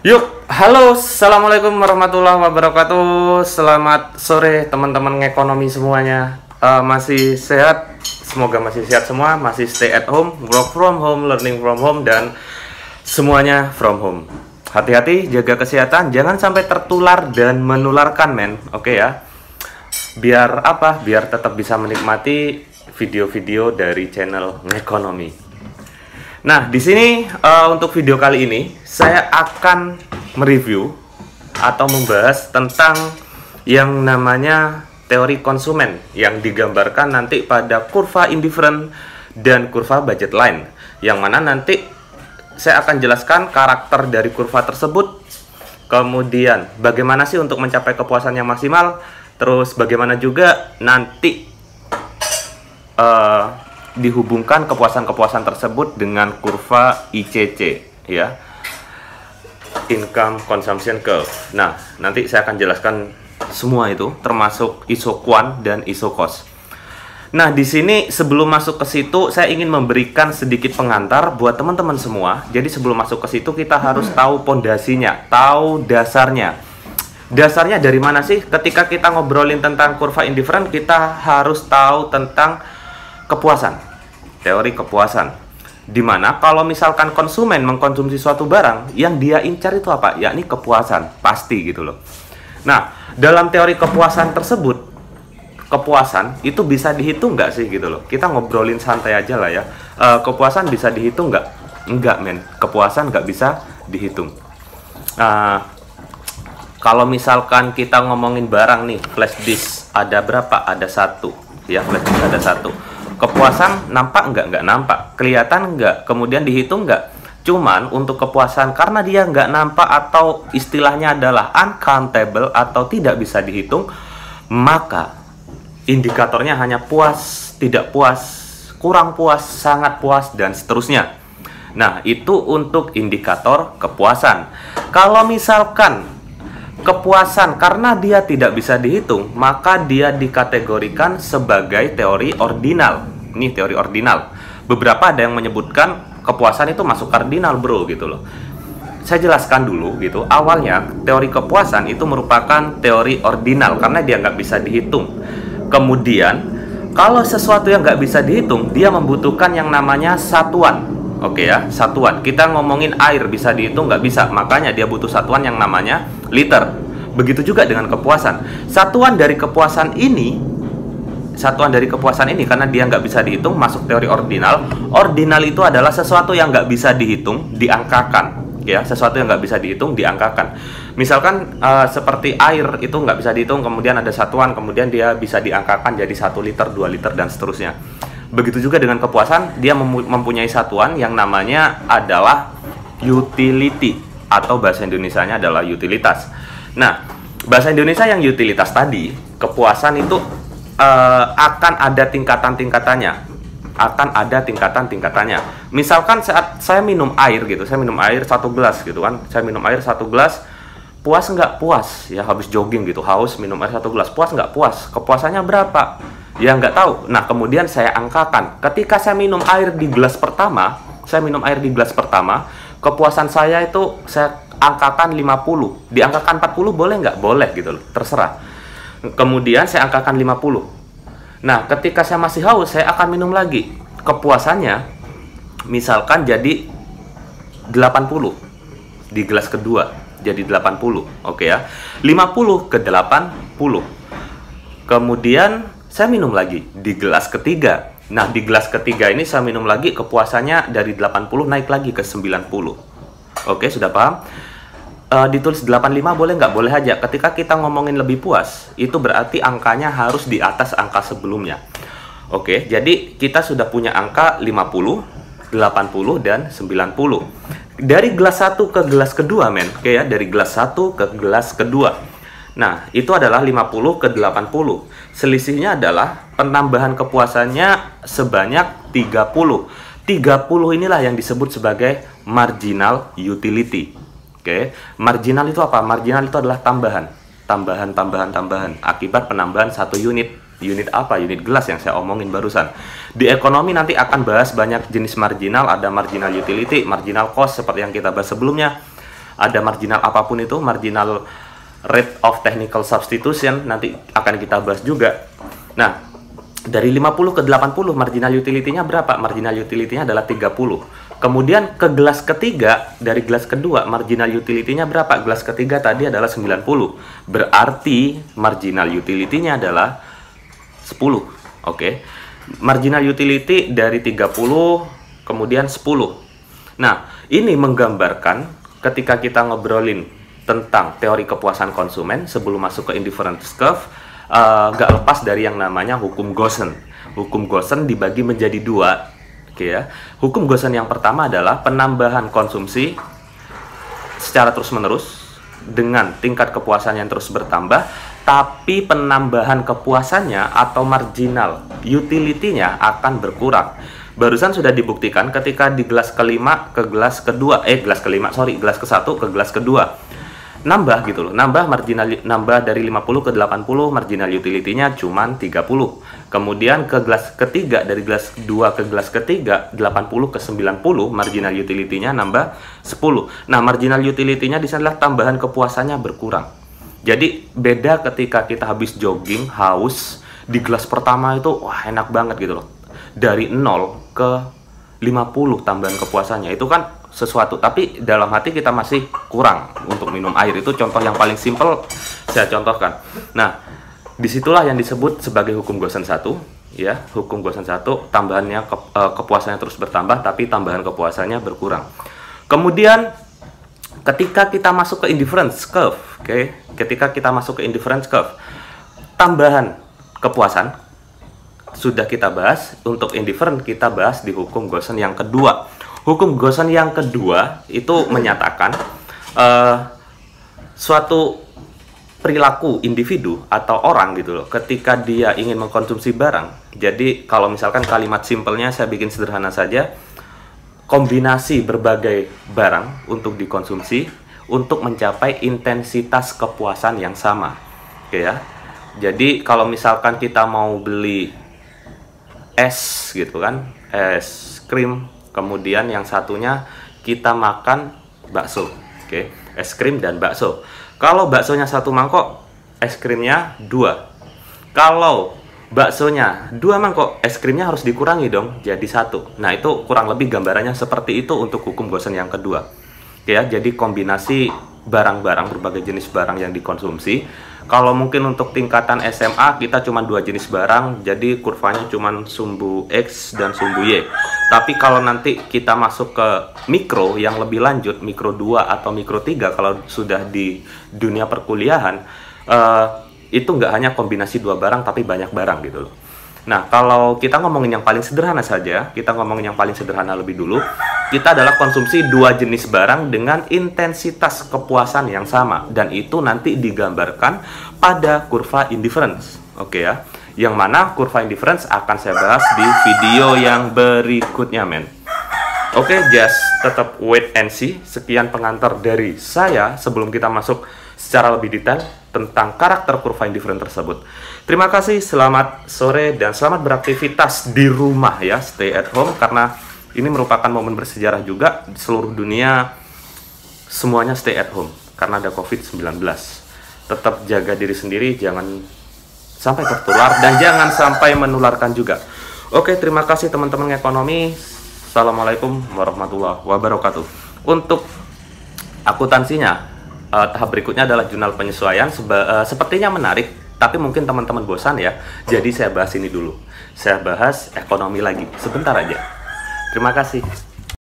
Yuk, halo, assalamualaikum warahmatullahi wabarakatuh. Selamat sore teman-teman ekonomi semuanya. Masih sehat? Semoga masih sehat semua. Masih stay at home, work from home, learning from home, dan semuanya from home. Hati-hati, jaga kesehatan, jangan sampai tertular dan menularkan, men. Oke ya. Biar apa? Biar tetap bisa menikmati video-video dari channel Ekonomi. Nah, di sini untuk video kali ini saya akan mereview atau membahas tentang yang namanya teori konsumen yang digambarkan nanti pada kurva indifferent dan kurva budget line, yang mana nanti saya akan jelaskan karakter dari kurva tersebut, kemudian bagaimana sih untuk mencapai kepuasan yang maksimal, terus bagaimana juga nanti dihubungkan kepuasan-kepuasan tersebut dengan kurva ICC, ya, income consumption curve. Nah, nanti saya akan jelaskan semua itu, termasuk iso quant dan iso cost. Nah, di sini sebelum masuk ke situ, saya ingin memberikan sedikit pengantar buat teman-teman semua. Jadi sebelum masuk ke situ, kita harus tahu pondasinya, tahu dasarnya. Dasarnya dari mana sih? Ketika kita ngobrolin tentang kurva indifferent, kita harus tahu tentang kepuasan, teori kepuasan, dimana kalau misalkan konsumen mengkonsumsi suatu barang, yang dia incar itu apa? Yakni kepuasan, pasti gitu loh. Nah, dalam teori kepuasan tersebut, kepuasan itu bisa dihitung nggak sih gitu loh? Kita ngobrolin santai aja lah ya. Kepuasan bisa dihitung nggak? Enggak, men. Kepuasan nggak bisa dihitung. Kalau misalkan kita ngomongin barang nih, flash disk ada berapa? Ada satu, ya, flash disk ada satu. Kepuasan nampak nggak nampak, kelihatan nggak, kemudian dihitung nggak. Cuman untuk kepuasan, karena dia nggak nampak atau istilahnya adalah uncountable atau tidak bisa dihitung, maka indikatornya hanya puas, tidak puas, kurang puas, sangat puas, dan seterusnya. Nah, itu untuk indikator kepuasan. Kalau misalkan kepuasan karena dia tidak bisa dihitung, maka dia dikategorikan sebagai teori ordinal. Ini teori ordinal. Beberapa ada yang menyebutkan kepuasan itu masuk kardinal, bro, gitu loh. Saya jelaskan dulu gitu. Awalnya teori kepuasan itu merupakan teori ordinal karena dia nggak bisa dihitung. Kemudian kalau sesuatu yang nggak bisa dihitung, dia membutuhkan yang namanya satuan. Oke ya, satuan. Kita ngomongin air bisa dihitung nggak bisa, makanya dia butuh satuan yang namanya liter. Begitu juga dengan kepuasan. Satuan dari kepuasan ini karena dia nggak bisa dihitung, masuk teori ordinal. Ordinal itu adalah sesuatu yang nggak bisa dihitung, diangkakan. Ya, sesuatu yang nggak bisa dihitung, diangkakan. Misalkan seperti air itu nggak bisa dihitung, kemudian ada satuan, kemudian dia bisa diangkakan jadi 1 liter, 2 liter, dan seterusnya. Begitu juga dengan kepuasan, dia mempunyai satuan yang namanya adalah utility, atau bahasa Indonesianya adalah utilitas. Nah, bahasa Indonesia yang utilitas tadi, kepuasan itu akan ada tingkatan-tingkatannya. Misalkan saat saya minum air gitu, saya minum air 1 gelas gitu kan. Saya minum air 1 gelas, puas nggak? Puas. Ya, habis jogging gitu, haus, minum air 1 gelas, puas nggak? Puas. Kepuasannya berapa? Ya, nggak tahu. Nah, kemudian saya angkakan. Ketika saya minum air di gelas pertama, kepuasan saya itu saya angkakan 50. Diangkakan 40 boleh nggak? Boleh gitu loh, terserah. Kemudian saya angkakan 50. Nah, ketika saya masih haus, saya akan minum lagi. Kepuasannya misalkan jadi 80. Di gelas kedua jadi 80. Oke ya. 50 ke 80. Kemudian saya minum lagi di gelas ketiga. Nah, di gelas ketiga ini saya minum lagi, kepuasannya dari 80 naik lagi ke 90. Oke, sudah paham? Ditulis 85 boleh nggak? Boleh aja. Ketika kita ngomongin lebih puas, itu berarti angkanya harus di atas angka sebelumnya. Oke, jadi kita sudah punya angka 50, 80, dan 90. Dari gelas 1 ke gelas kedua, men. Oke ya, dari gelas 1 ke gelas kedua. Nah, itu adalah 50 ke 80. Selisihnya adalah penambahan kepuasannya sebanyak 30. 30 inilah yang disebut sebagai marginal utility. Oke, marginal itu apa? Marginal itu adalah tambahan akibat penambahan 1 unit. Unit apa? Unit gelas yang saya omongin barusan. Di ekonomi nanti akan bahas banyak jenis marginal, ada marginal utility, marginal cost seperti yang kita bahas sebelumnya. ada marginal apapun itu, marginal rate of technical substitution, nanti akan kita bahas juga. Nah, dari 50 ke 80 marginal utility-nya berapa? Marginal utility-nya adalah 30. Kemudian ke gelas ketiga, dari gelas kedua marginal utility-nya berapa? Gelas ketiga tadi adalah 90. Berarti marginal utility-nya adalah 10. Oke. Marginal utility dari 30 kemudian 10. Nah, ini menggambarkan ketika kita ngobrolin tentang teori kepuasan konsumen sebelum masuk ke indifference curve, gak lepas dari yang namanya hukum Gaussian. Hukum Gaussian dibagi menjadi dua, oke ya. Hukum Gaussian yang pertama adalah penambahan konsumsi secara terus-menerus dengan tingkat kepuasan yang terus bertambah, tapi penambahan kepuasannya atau marginal utility-nya akan berkurang. Barusan sudah dibuktikan ketika di gelas kelima ke gelas kedua, gelas ke-1 ke gelas kedua. Nambah gitu loh, nambah dari 50 ke 80, marginal utility-nya cuma 30. Kemudian ke gelas ketiga, dari gelas 2 ke gelas ketiga, 80 ke 90, marginal utility-nya nambah 10. Nah, marginal utility-nya di sana adalah tambahan kepuasannya berkurang. Jadi, beda ketika kita habis jogging, haus, di gelas pertama itu, wah enak banget gitu loh. Dari 0 ke 50 tambahan kepuasannya, itu kan sesuatu, tapi dalam hati kita masih kurang untuk minum air. Itu contoh yang paling simpel saya contohkan. Nah, disitulah yang disebut sebagai hukum Gaussian 1 ya. Hukum Gaussian 1, tambahannya kepuasannya terus bertambah tapi tambahan kepuasannya berkurang. Kemudian ketika kita masuk ke indifference curve, oke, ketika kita masuk ke indifference curve, tambahan kepuasan sudah kita bahas. Untuk indifferent kita bahas di hukum Gaussian yang kedua. Hukum Gaussian yang kedua itu menyatakan suatu perilaku individu atau orang gitu loh, ketika dia ingin mengkonsumsi barang. Jadi kalau misalkan kalimat simpelnya saya bikin sederhana saja, kombinasi berbagai barang untuk dikonsumsi untuk mencapai intensitas kepuasan yang sama. Oke ya. Jadi kalau misalkan kita mau beli es gitu kan, es krim, kemudian yang satunya kita makan bakso, oke, es krim dan bakso. Kalau baksonya 1 mangkok, es krimnya 2. Kalau baksonya 2 mangkok, es krimnya harus dikurangi dong, jadi 1. Nah, itu kurang lebih gambarannya seperti itu untuk hukum Gaussian yang kedua. Oke ya, jadi kombinasi barang-barang, berbagai jenis barang yang dikonsumsi. Kalau mungkin untuk tingkatan SMA kita cuma 2 jenis barang, jadi kurvanya cuma sumbu X dan sumbu Y. Tapi kalau nanti kita masuk ke mikro yang lebih lanjut, mikro 2 atau mikro 3, kalau sudah di dunia perkuliahan, itu nggak hanya kombinasi 2 barang tapi banyak barang gitu loh. Nah, kalau kita ngomongin yang paling sederhana saja, kita ngomongin yang paling sederhana lebih dulu, kita adalah konsumsi 2 jenis barang dengan intensitas kepuasan yang sama, dan itu nanti digambarkan pada kurva indifference. Oke ya, yang mana kurva indifference akan saya bahas di video yang berikutnya, men. Oke, just tetap wait and see. Sekian pengantar dari saya sebelum kita masuk secara lebih detail tentang karakter kurva indifferent tersebut. Terima kasih, selamat sore, dan selamat beraktivitas di rumah ya, stay at home, karena ini merupakan momen bersejarah juga. Di seluruh dunia semuanya stay at home karena ada COVID-19. Tetap jaga diri sendiri, jangan sampai tertular dan jangan sampai menularkan juga. Oke, terima kasih teman-teman ekonomi. Assalamualaikum warahmatullahi wabarakatuh. Untuk akuntansinya, tahap berikutnya adalah jurnal penyesuaian. Sepertinya menarik, tapi mungkin teman-teman bosan ya. Jadi saya bahas ini dulu. Saya bahas ekonomi lagi sebentar aja. Terima kasih.